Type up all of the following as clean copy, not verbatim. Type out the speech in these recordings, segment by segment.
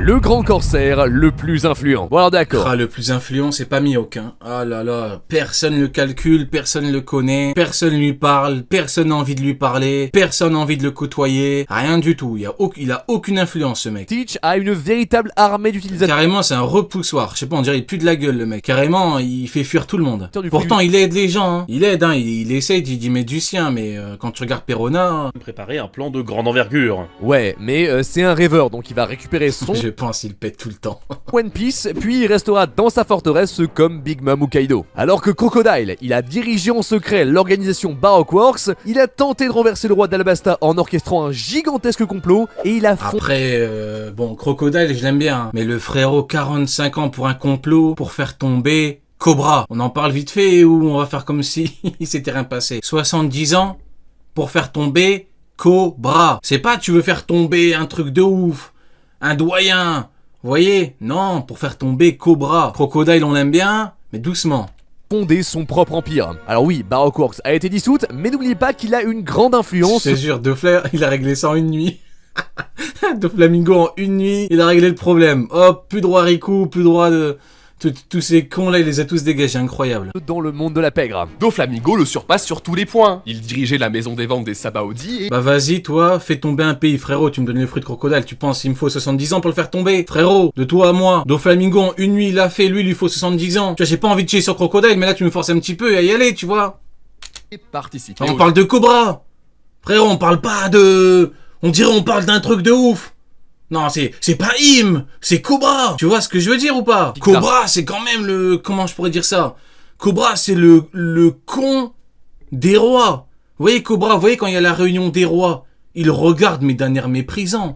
le grand corsaire le plus influent. Bon alors d'accord. Ah, le plus influent, c'est pas Mihawk, hein. Ah là là, personne le calcule, personne le connaît, personne lui parle, personne n'a envie de lui parler, personne n'a envie de le côtoyer, rien du tout. Il a aucune influence, ce mec. Teach a une véritable armée d'utilisateurs. Carrément, c'est un repoussoir. Je sais pas, on dirait il pue de la gueule, le mec. Carrément, il fait fuir tout le monde. Pourtant, il aide les gens, hein. Il aide, hein. Il essaye d'y mettre du sien, mais quand tu regardes Perona... Préparer un plan de grande envergure. Ouais, mais c'est un rêveur, donc il va récupérer son Je pense qu'il pète tout le temps. One Piece, puis il restera dans sa forteresse comme Big Mom ou Kaido. Alors que Crocodile, il a dirigé en secret l'organisation Baroque Works, il a tenté de renverser le roi d'Alabasta en orchestrant un gigantesque complot, et il a Après, bon, Crocodile, je l'aime bien, hein. Mais le frérot, 45 ans pour un complot, pour faire tomber Cobra. On en parle vite fait ou on va faire comme si il s'était rien passé. 70 ans pour faire tomber Cobra. C'est pas tu veux faire tomber un truc de ouf, un doyen. Vous voyez? Non, pour faire tomber Cobra. Crocodile, on l'aime bien, mais doucement. Fondé son propre empire. Alors oui, Baroque Works a été dissoute, mais n'oubliez pas qu'il a une grande influence. Je te jure, Doflair, il a réglé ça en une nuit. Doflamingo en une nuit, il a réglé le problème. Hop, plus droit à Riku, plus droit de... Tous ces cons là, il les a tous dégagés, incroyable. Dans le monde de la pègre. Doflamingo le surpasse sur tous les points. Il dirigeait la maison des ventes des Sabaody et... Bah vas-y toi, fais tomber un pays, frérot, tu me donnes le fruit de crocodile, tu penses il me faut 70 ans pour le faire tomber? Frérot, de toi à moi, Doflamingo en une nuit il l'a fait, lui il lui faut 70 ans. Tu vois, j'ai pas envie de chier sur crocodile, mais là tu me forces un petit peu à y aller, tu vois. participer On parle de Cobra. Frérot, on parle pas de... On dirait on parle d'un truc de ouf. Non, c'est pas Im, c'est Cobra. Tu vois ce que je veux dire ou pas? Cobra, c'est quand même le... Comment je pourrais dire ça? Cobra, c'est le con des rois. Vous voyez Cobra, vous voyez quand il y a la réunion des rois, il regarde mais d'un air méprisant.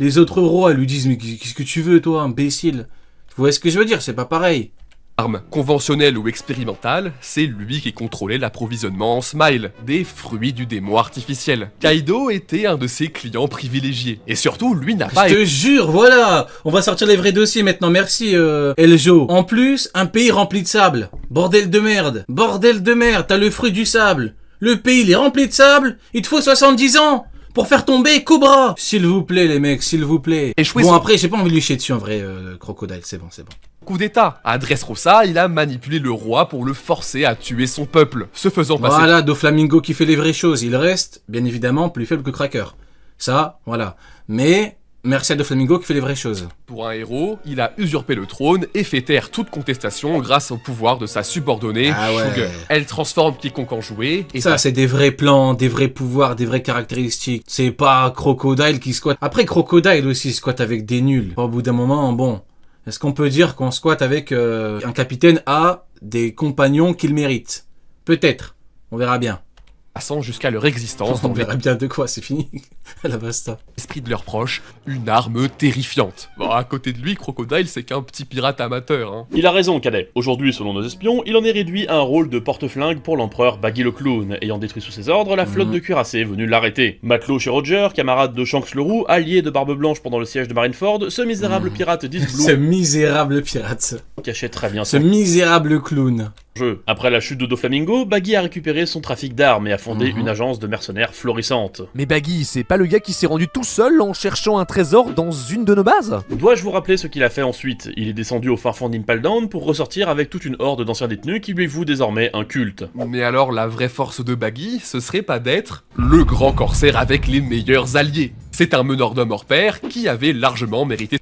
Les autres rois lui disent mais qu'est-ce que tu veux toi, imbécile? Vous voyez ce que je veux dire? C'est pas pareil. arme conventionnelle ou expérimentale, c'est lui qui contrôlait l'approvisionnement en smile, des fruits du démon artificiel. Kaido était un de ses clients privilégiés, et surtout, lui n'a pas... Je te jure, voilà. On va sortir les vrais dossiers maintenant, merci Eljo. En plus, un pays rempli de sable. Bordel de merde. Bordel de merde, t'as le fruit du sable. Le pays, il est rempli de sable. Il te faut 70 ans pour faire tomber Cobra. S'il vous plaît, les mecs, s'il vous plaît. Bon, après, j'ai pas envie de lui chier dessus, en vrai, Crocodile, c'est bon, c'est bon. Coup d'état. À Dressrosa, il a manipulé le roi pour le forcer à tuer son peuple, se faisant passer... Voilà, Doflamingo qui fait les vraies choses. Il reste, bien évidemment, plus faible que Cracker. Ça, voilà. Mais... merci à Doflamingo qui fait les vraies choses. Pour un héros, il a usurpé le trône et fait taire toute contestation grâce au pouvoir de sa subordonnée, Sugar. Elle transforme quiconque en jouet, et ça, c'est des vrais plans, des vrais pouvoirs, des vraies caractéristiques. C'est pas Crocodile qui squatte. Après, Crocodile aussi squatte avec des nuls. Au bout d'un moment, bon... est-ce qu'on peut dire qu'on squatte avec un capitaine a des compagnons qu'il mérite? Peut-être. On verra bien. Passant jusqu'à leur existence On verra bien de quoi, c'est fini. La basta. L'esprit de leurs proches, une arme terrifiante. Bon, à côté de lui, Crocodile, c'est qu'un petit pirate amateur, hein. Il a raison, Cadet. Aujourd'hui, selon nos espions, il en est réduit à un rôle de porte-flingue pour l'empereur Baggy le Clown, ayant détruit sous ses ordres la flotte de cuirassés venue l'arrêter. Matelot chez Roger, camarade de Shanks le Roux, allié de Barbe Blanche pendant le siège de Marineford, ce misérable pirate d'East Blue... Ce misérable pirate. Cachait très bien ce misérable clown. Après la chute de Doflamingo, Baggy a récupéré son trafic d'armes et a fondé une agence de mercenaires florissante. Mais Baggy, c'est pas le gars qui s'est rendu tout seul en cherchant un trésor dans une de nos bases? Dois-je vous rappeler ce qu'il a fait ensuite? Il est descendu au fin fond d'Impel Down pour ressortir avec toute une horde d'anciens détenus qui lui vouent désormais un culte. Mais alors la vraie force de Baggy, ce serait pas d'être le grand corsaire avec les meilleurs alliés. C'est un meneur d'hommes hors pair qui avait largement mérité...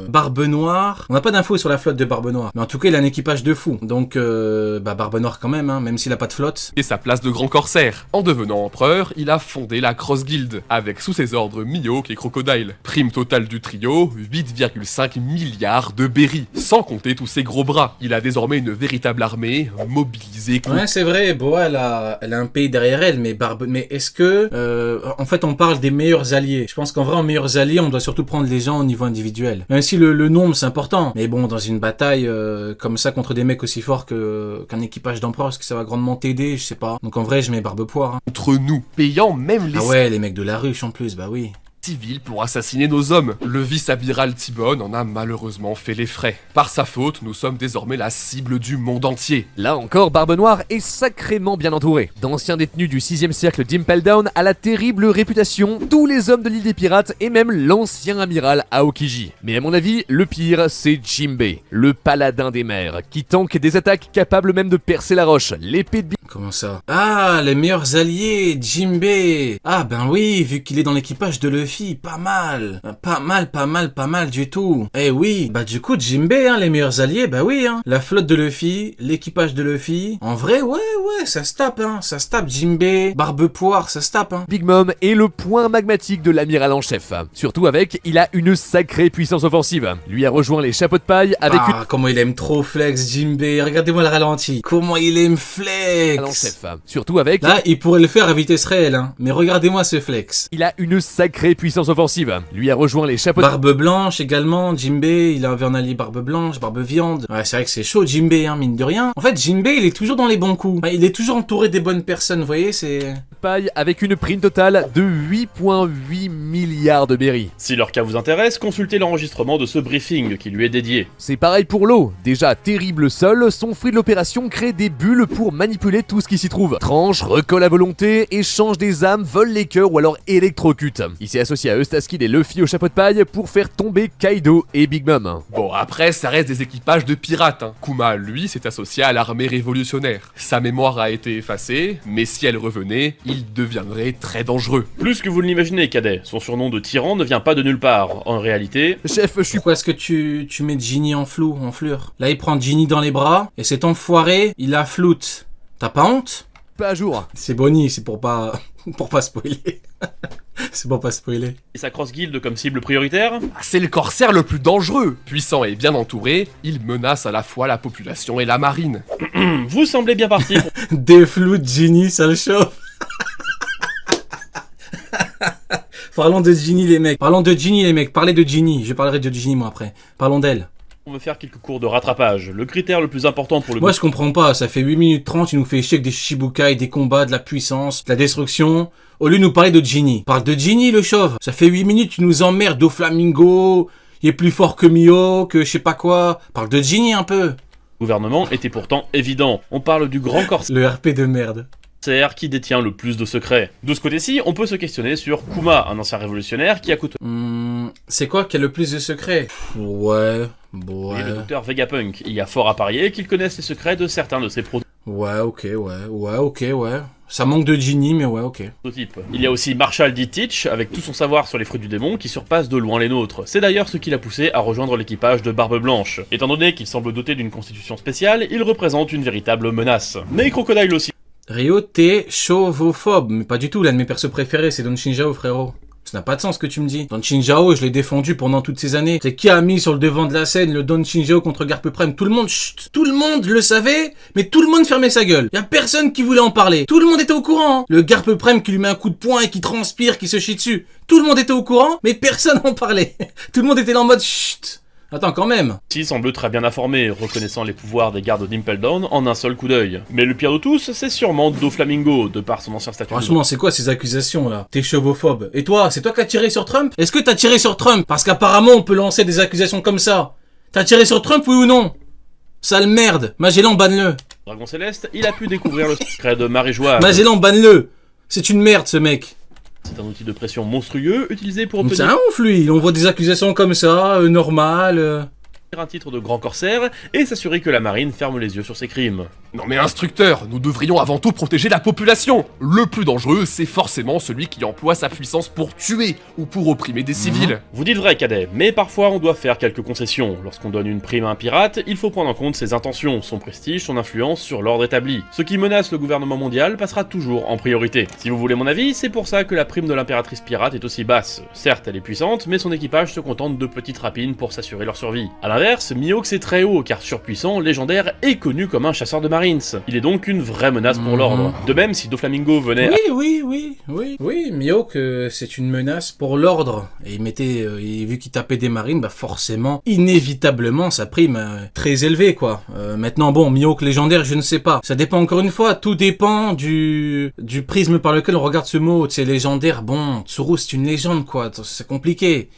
Barbe Noire... On n'a pas d'infos sur la flotte de Barbe Noire. Mais en tout cas, il a un équipage de fous. Donc, Barbe Noire quand même, hein, même s'il a pas de flotte. Et sa place de grand corsaire. En devenant empereur, il a fondé la Cross Guild, avec sous ses ordres Mihawk et Crocodile. Prime totale du trio, 8,5 milliards de berries. Sans compter tous ses gros bras. Il a désormais une véritable armée, mobilisée... Ouais, c'est vrai, Boa, elle a un pays derrière elle, mais est-ce que... en fait, on parle des meilleurs alliés. Je pense qu'en vrai, en meilleurs alliés, on doit surtout prendre les gens au niveau individuel. Même si le nombre, c'est important. Mais bon, dans une bataille comme ça, contre des mecs aussi forts qu'un équipage d'empereur, est-ce que ça va grandement t'aider? Je sais pas. Donc en vrai, je mets Barbe Poire. Hein. Contre nous, payant même les... Ah ouais, les mecs de la ruche en plus, bah oui. civils pour assassiner nos hommes. Le vice-amiral T-Bone en a malheureusement fait les frais. Par sa faute, nous sommes désormais la cible du monde entier. Là encore, Barbe Noire est sacrément bien entouré. D'anciens détenus du 6ème cercle d'Impel Down à la terrible réputation, tous les hommes de l'île des pirates et même l'ancien amiral Aokiji. Mais à mon avis, le pire, c'est Jinbei, le paladin des mers, qui tank des attaques capables même de percer la roche, l'épée de Comment ça? Ah, les meilleurs alliés, Jinbei. Ah ben oui, vu qu'il est dans l'équipage de Luffy, pas mal. Pas mal du tout. Eh oui, bah du coup Jinbei, hein, les meilleurs alliés, bah oui, hein. La flotte de Luffy, l'équipage de Luffy. En vrai, ouais, ça se tape, hein. Ça se tape, Jinbei, Barbe Poire, ça se tape, hein. Big Mom est le point magmatique de l'amiral en chef. Surtout avec, il a une sacrée puissance offensive. Lui a rejoint les chapeaux de paille avec Ah, comment il aime trop flex, Jinbei. Regardez-moi le ralenti. Comment il aime flex. en chef. Surtout avec, Là, il pourrait le faire à vitesse réelle, hein. Mais regardez-moi ce flex. il a une sacrée puissance offensive. Lui a rejoint les chapeaux de Barbe blanche également, Jinbei, il avait un allié barbe blanche, barbe viande. Ouais, c'est vrai que c'est chaud, Jinbei, hein, mine de rien. En fait, Jinbei, il est toujours dans les bons coups. Il est toujours entouré des bonnes personnes, vous voyez, c'est... paille avec une prime totale de 8,8 milliards de berries. Si leur cas vous intéresse, consultez l'enregistrement de ce briefing qui lui est dédié. C'est pareil pour l'eau. Déjà terrible seul, son fruit de l'opération crée des bulles pour manipuler tout ce qui s'y trouve. Tranche, recolle à volonté, échange des âmes, vole les cœurs ou alors électrocute. Il s'est associé à Eustaskid et Luffy au chapeau de paille pour faire tomber Kaido et Big Mom. Bon, après, ça reste des équipages de pirates, hein. Kuma, lui, s'est associé à l'armée révolutionnaire. Sa mémoire a été effacée, mais si elle revenait, il deviendrait très dangereux. Plus que vous ne l'imaginez, Cadet, son surnom de tyran ne vient pas de nulle part. En réalité, Chef, je suis Pourquoi est-ce que tu mets Ginny en flou, en fleur? Là, il prend Ginny dans les bras, et cet enfoiré, il la floute. T'as pas honte? pas à jour. C'est Bonnie, c'est pour pas... pour pas spoiler. C'est pour pas spoiler. et sa cross guild comme cible prioritaire, Ah, c'est le corsaire le plus dangereux. Puissant et bien entouré, il menace à la fois la population et la marine. vous semblez bien parti pour Défloute Ginny, ça le chauffe. Parlons de Ginny les mecs. Parlons de Ginny les mecs. Parlez de Ginny. Je parlerai de Ginny moi après. Parlons d'elle. me faire quelques cours de rattrapage. Le critère le plus important pour le Moi je comprends pas. Ça fait 8 minutes 30, il nous fait chier avec des Shichibukai, des combats, de la puissance, de la destruction. Au lieu de nous parler de Ginny. Parle de Ginny le chauve. Ça fait 8 minutes, tu nous emmerdes au Flamingo. Il est plus fort que Mio, que je sais pas quoi. Parle de Ginny un peu. gouvernement était pourtant évident. On parle du grand corsaire Le RP de merde. qui détient le plus de secrets. De ce côté-ci, on peut se questionner sur Kuma, un ancien révolutionnaire qui a côtoyé C'est quoi qui a le plus de secrets? Ouais. le docteur Vegapunk. Il y a fort à parier qu'il connaisse les secrets de certains de ses Ouais, ok. Ça manque de Ginny, mais ouais, ok. prototypes. Il y a aussi Marshall D. Teach, avec tout son savoir sur les fruits du démon, qui surpasse de loin les nôtres. C'est d'ailleurs ce qui l'a poussé à rejoindre l'équipage de Barbe Blanche. Étant donné qu'il semble doté d'une constitution spéciale, il représente une véritable menace. Mais Crocodile aussi. Rio, t'es chauvophobe, mais pas du tout, l'un de mes persos préférés, c'est Don Shinjao, frérot. Ça n'a pas de sens ce que tu me dis. Don Shinjao, je l'ai défendu pendant toutes ces années. C'est qui a mis sur le devant de la scène le Don Shinjao contre Garp Prime? Tout le monde, chut, tout le monde le savait, mais tout le monde fermait sa gueule. Y a personne qui voulait en parler. Tout le monde était au courant. Le Garp Prime qui lui met un coup de poing et qui transpire, qui se chie dessus. Tout le monde était au courant, mais personne en parlait. Tout le monde était là en mode chut. Attends, quand même. Qui semble très bien informé, reconnaissant les pouvoirs des gardes d'Impel Down en un seul coup d'œil. Mais le pire de tous, c'est sûrement Doflamingo, de par son ancien statut. Franchement, c'est quoi ces accusations là? T'es chauvophobe. Et toi, c'est toi qui as tiré sur Trump? Est-ce que t'as tiré sur Trump? Parce qu'apparemment, on peut lancer des accusations comme ça. T'as tiré sur Trump, oui ou non? Sale merde. Magellan, banne-le. Dragon Céleste, il a pu découvrir le secret de Marie-Joie. Magellan, banne-le. C'est une merde, ce mec. C'est un outil de pression monstrueux utilisé pour C'est obtenir un ouf, lui. Il envoie des accusations comme ça, normales. un titre de grand corsaire et s'assurer que la marine ferme les yeux sur ses crimes. Non mais instructeur, nous devrions avant tout protéger la population. Le plus dangereux, c'est forcément celui qui emploie sa puissance pour tuer ou pour opprimer des civils. Vous dites vrai, Cadet, mais parfois on doit faire quelques concessions. Lorsqu'on donne une prime à un pirate, il faut prendre en compte ses intentions, son prestige, son influence sur l'ordre établi. Ce qui menace le gouvernement mondial passera toujours en priorité. Si vous voulez mon avis, c'est pour ça que la prime de l'impératrice pirate est aussi basse. Certes, elle est puissante, mais son équipage se contente de petites rapines pour s'assurer leur survie. A l'inverse, l'inverse, Mihawk c'est très haut, car surpuissant, légendaire et connu comme un chasseur de Marines. Il est donc une vraie menace pour l'ordre. De même, si Doflamingo venait Oui, Mihawk, c'est une menace pour l'ordre. Et vu qu'il tapait des marines, bah forcément, inévitablement, sa prime très élevée, quoi. Maintenant, bon, Mihawk légendaire, je ne sais pas. Ça dépend encore une fois, tout dépend du prisme par lequel on regarde ce mot. C'est légendaire, bon, Tsuru c'est une légende, quoi. C'est compliqué.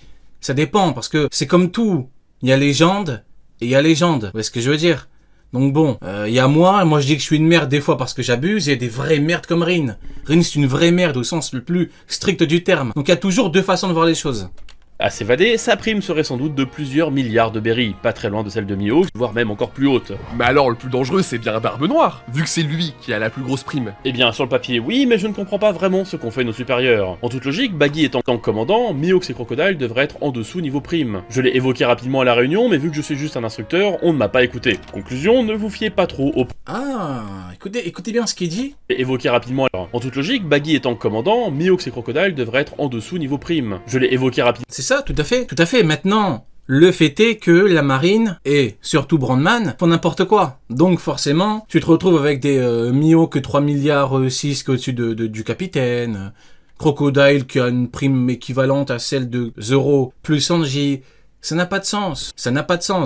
Ça dépend, parce que c'est comme tout. Il y a légende et il y a légende. Vous voyez ce que je veux dire? Donc bon, il y a moi je dis que je suis une merde des fois parce que j'abuse, il y a des vraies merdes comme Rin. Rin c'est une vraie merde au sens le plus strict du terme. Donc il y a toujours deux façons de voir les choses. À s'évader, sa prime serait sans doute de plusieurs milliards de berries, pas très loin de celle de Mihawk, voire même encore plus haute. Mais alors le plus dangereux c'est bien Barbe Noire, vu que c'est lui qui a la plus grosse prime. Eh bien, sur le papier, oui, mais je ne comprends pas vraiment ce qu'ont fait nos supérieurs. En toute logique, Baggy étant commandant, Mihawk et Crocodile devraient être en dessous niveau prime. Je l'ai évoqué rapidement à la réunion, mais vu que je suis juste un instructeur, on ne m'a pas écouté. Conclusion, ne vous fiez pas trop au... Ah, écoutez bien ce qu'il dit. Évoqué rapidement. En toute logique, Baggy étant commandant, Mihawk et Crocodile devraient être en dessous niveau prime. Je l'ai évoqué rapidement. C'est ça, tout à fait. Maintenant, le fait est que la marine, et surtout Brandman, font n'importe quoi. Donc forcément, tu te retrouves avec des Mihawk 3 milliards 6 au-dessus du capitaine, Crocodile qui a une prime équivalente à celle de Zoro plus Sanji. Ça n'a pas de sens.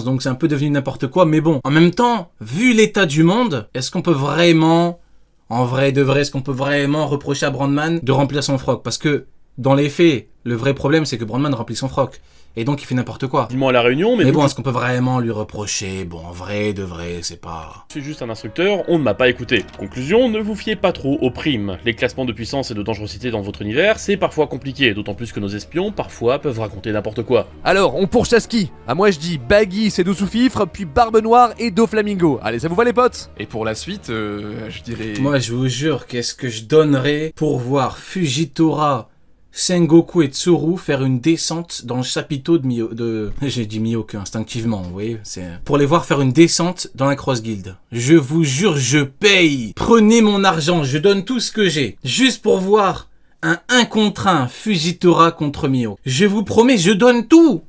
Donc c'est un peu devenu n'importe quoi, mais bon. En même temps, vu l'état du monde, est-ce qu'on peut vraiment, en vrai de vrai, reprocher à Brandman de remplir son froc? Parce que, dans les faits, le vrai problème c'est que Brandman remplit son froc. Et donc il fait n'importe quoi. À la réunion, mais bon, est-ce qu'on peut vraiment lui reprocher? Bon, en vrai de vrai, c'est pas... Je suis juste un instructeur, on ne m'a pas écouté. Conclusion, ne vous fiez pas trop aux primes. Les classements de puissance et de dangerosité dans votre univers, c'est parfois compliqué, d'autant plus que nos espions, parfois, peuvent raconter n'importe quoi. Alors, on pourchasse qui? Ah, moi je dis Baggy, c'est Dossoufifre, puis Barbe Noire et Doflamingo. Allez, ça vous va les potes? Et pour la suite, je dirais... Moi, je vous jure, qu'est-ce que je donnerais pour voir Fujitora, Sengoku et Tsuru faire une descente dans le chapiteau de j'ai dit Mihawk instinctivement, vous voyez, c'est pour les voir faire une descente dans la Cross Guild. Je vous jure, je paye. Prenez mon argent, je donne tout ce que j'ai, juste pour voir un 1 contre 1 Fujitora contre Mihawk. Je vous promets, je donne tout.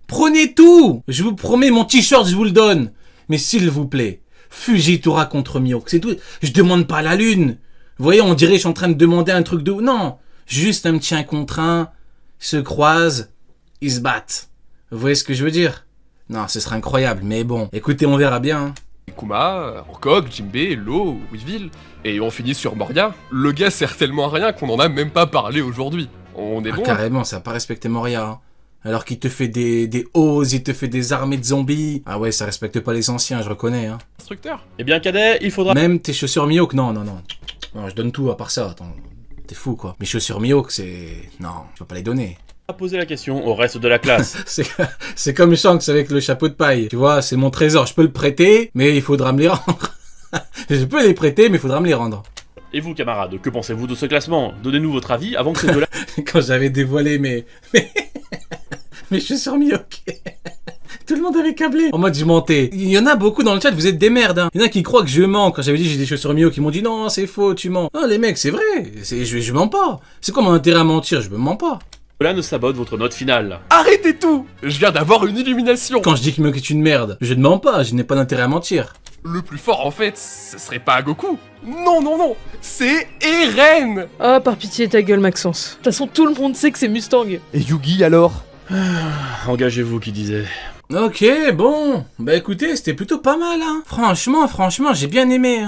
Prenez tout. Je vous promets, mon t-shirt, je vous le donne. Mais s'il vous plaît, Fujitora contre Mihawk, c'est tout. Je demande pas la lune. Vous voyez, on dirait que je suis en train de demander un truc de... Non. Juste un petit 1 contre 1, se croisent, ils se battent. Vous voyez ce que je veux dire? Non, ce serait incroyable, mais bon, écoutez, on verra bien. Kuma, Hancock, Jinbei, Law, Weevil, et on finit sur Moria. Le gars sert tellement à rien qu'on en a même pas parlé aujourd'hui. On est bon. Carrément, ça a pas respecté Moria. Hein. Alors qu'il te fait des oses, il te fait des armées de zombies. Ah ouais, ça respecte pas les anciens, je reconnais. Hein. Instructeur. Eh bien, cadet, il faudra... Même tes chaussures Mihawk, non, je donne tout à part ça, attends. T'es fou, quoi. Mes chaussures Mihawk, c'est... Non, je peux pas les donner. Poser la question au reste de la classe. c'est comme Shanks avec le chapeau de paille. Tu vois, c'est mon trésor. Je peux le prêter, mais il faudra me les rendre. Je peux les prêter, mais il faudra me les rendre. Et vous, camarades, que pensez-vous de ce classement? Donnez-nous votre avis avant que ces deux-là... Quand j'avais dévoilé mes chaussures Mihawk... Tout le monde avait câblé. En mode, je mentais. Il y en a beaucoup dans le chat, vous êtes des merdes, hein. Il y en a qui croient que je mens. Quand j'avais dit j'ai des chaussures Mihawk, ils m'ont dit non, c'est faux, tu mens. Non, les mecs, c'est vrai. Je mens pas. C'est quoi mon intérêt à mentir? Je me mens pas. Cela ne sabote votre note finale. Arrêtez tout! Je viens d'avoir une illumination. Quand je dis que Mihawk est une merde, je ne mens pas, je n'ai pas d'intérêt à mentir. Le plus fort, en fait, ce serait pas Goku. Non, c'est Eren. Ah, par pitié, ta gueule, Maxence. De toute façon, tout le monde sait que c'est Mustang. Et Yugi alors? Engagez-vous, qui disait. Ok, bon. Bah écoutez, c'était plutôt pas mal, hein. Franchement, j'ai bien aimé, hein.